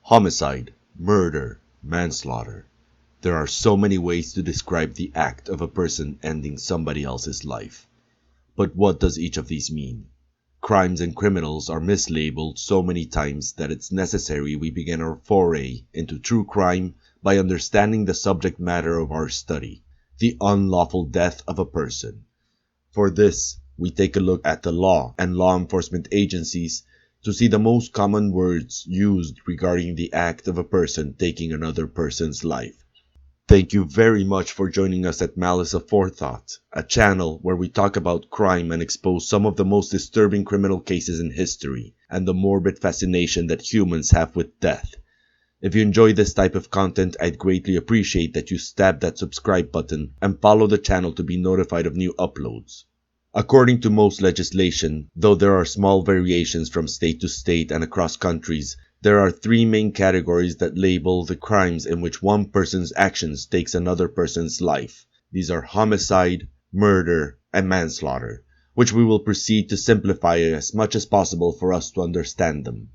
Homicide, murder, manslaughter. There are so many ways to describe the act of a person ending somebody else's life. But what does each of these mean? Crimes and criminals are mislabeled so many times that it's necessary we begin our foray into true crime by understanding the subject matter of our study, the unlawful death of a person. For this, we take a look at the law and law enforcement agencies to see the most common words used regarding the act of a person taking another person's life. Thank you very much for joining us at Malice Aforethought, a channel where we talk about crime and expose some of the most disturbing criminal cases in history and the morbid fascination that humans have with death. If you enjoy this type of content, I'd greatly appreciate that you stab that subscribe button and follow the channel to be notified of new uploads. According to most legislation, though there are small variations from state to state and across countries, there are three main categories that label the crimes in which one person's actions takes another person's life. These are homicide, murder, and manslaughter, which we will proceed to simplify as much as possible for us to understand them.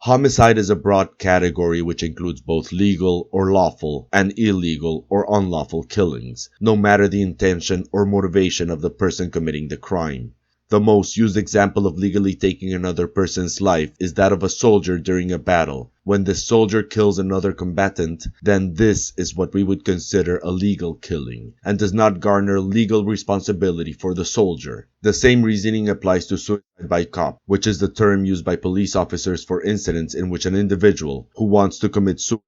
Homicide is a broad category which includes both legal or lawful and illegal or unlawful killings, no matter the intention or motivation of the person committing the crime. The most used example of legally taking another person's life is that of a soldier during a battle. When this soldier kills another combatant, then this is what we would consider a legal killing, and does not garner legal responsibility for the soldier. The same reasoning applies to suicide by cop, which is the term used by police officers for incidents in which an individual who wants to commit suicide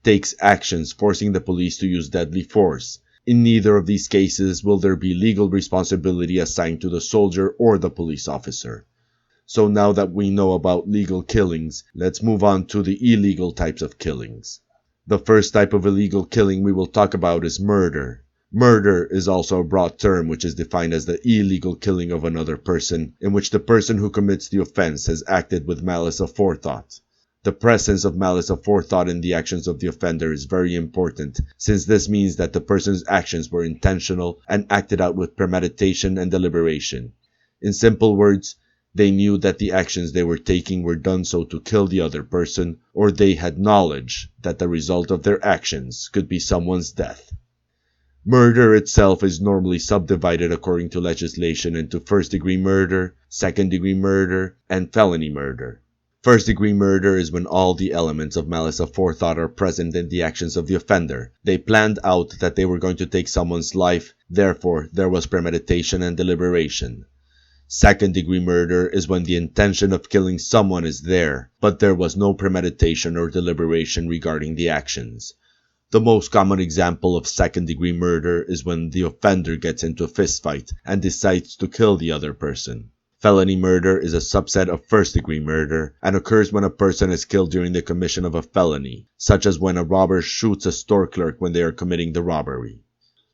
takes actions forcing the police to use deadly force. In neither of these cases will there be legal responsibility assigned to the soldier or the police officer. So now that we know about legal killings, let's move on to the illegal types of killings. The first type of illegal killing we will talk about is murder. Murder is also a broad term which is defined as the illegal killing of another person, in which the person who commits the offense has acted with malice aforethought. The presence of malice aforethought in the actions of the offender is very important, since this means that the person's actions were intentional and acted out with premeditation and deliberation. In simple words, they knew that the actions they were taking were done so to kill the other person, or they had knowledge that the result of their actions could be someone's death. Murder itself is normally subdivided according to legislation into first-degree murder, second-degree murder, and felony murder. First-degree murder is when all the elements of malice aforethought are present in the actions of the offender. They planned out that they were going to take someone's life, therefore there was premeditation and deliberation. Second-degree murder is when the intention of killing someone is there, but there was no premeditation or deliberation regarding the actions. The most common example of second-degree murder is when the offender gets into a fistfight and decides to kill the other person. Felony murder is a subset of first-degree murder and occurs when a person is killed during the commission of a felony, such as when a robber shoots a store clerk when they are committing the robbery.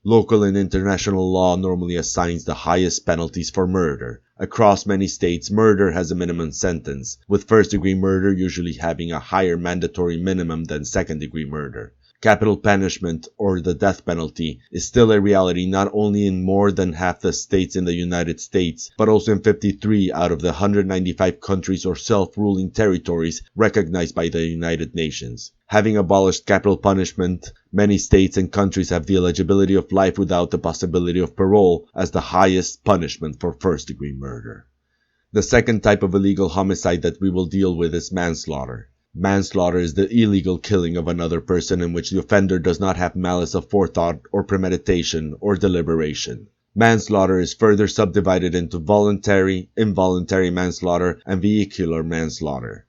Local and international law normally assigns the highest penalties for murder. Across many states, murder has a minimum sentence, with first-degree murder usually having a higher mandatory minimum than second-degree murder. Capital punishment, or the death penalty, is still a reality not only in more than half the states in the United States, but also in 53 out of the 195 countries or self-ruling territories recognized by the United Nations. Having abolished capital punishment, many states and countries have the eligibility of life without the possibility of parole as the highest punishment for first-degree murder. The second type of illegal homicide that we will deal with is manslaughter. Manslaughter is the illegal killing of another person in which the offender does not have malice aforethought or premeditation or deliberation. Manslaughter is further subdivided into voluntary, involuntary manslaughter, and vehicular manslaughter.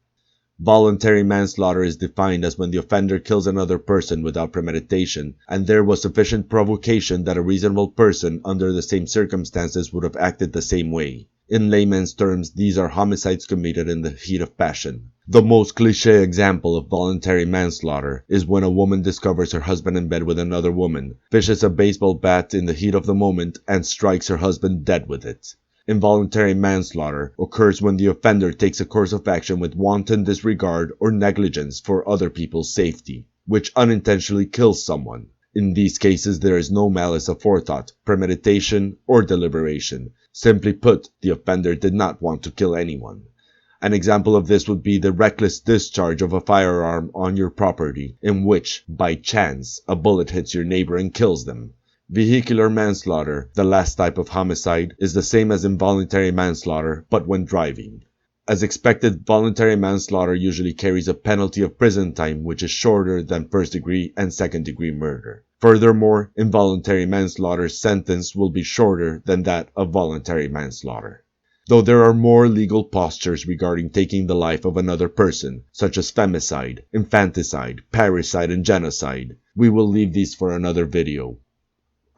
Voluntary manslaughter is defined as when the offender kills another person without premeditation, and there was sufficient provocation that a reasonable person under the same circumstances would have acted the same way. In layman's terms, these are homicides committed in the heat of passion. The most cliché example of voluntary manslaughter is when a woman discovers her husband in bed with another woman, fishes a baseball bat in the heat of the moment, and strikes her husband dead with it. Involuntary manslaughter occurs when the offender takes a course of action with wanton disregard or negligence for other people's safety, which unintentionally kills someone. In these cases, there is no malice aforethought, premeditation, or deliberation. Simply put, the offender did not want to kill anyone. An example of this would be the reckless discharge of a firearm on your property, in which, by chance, a bullet hits your neighbor and kills them. Vehicular manslaughter, the last type of homicide, is the same as involuntary manslaughter, but when driving. As expected, voluntary manslaughter usually carries a penalty of prison time which is shorter than first-degree and second-degree murder. Furthermore, involuntary manslaughter's sentence will be shorter than that of voluntary manslaughter. Though there are more legal postures regarding taking the life of another person, such as femicide, infanticide, parricide, and genocide, we will leave these for another video.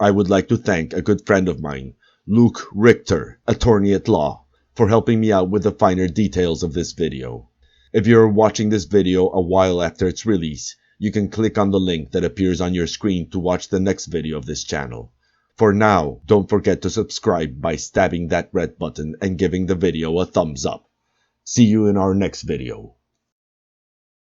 I would like to thank a good friend of mine, Luke Richter, attorney at law, for helping me out with the finer details of this video. If you are watching this video a while after its release, you can click on the link that appears on your screen to watch the next video of this channel. For now, don't forget to subscribe by stabbing that red button and giving the video a thumbs up. See you in our next video.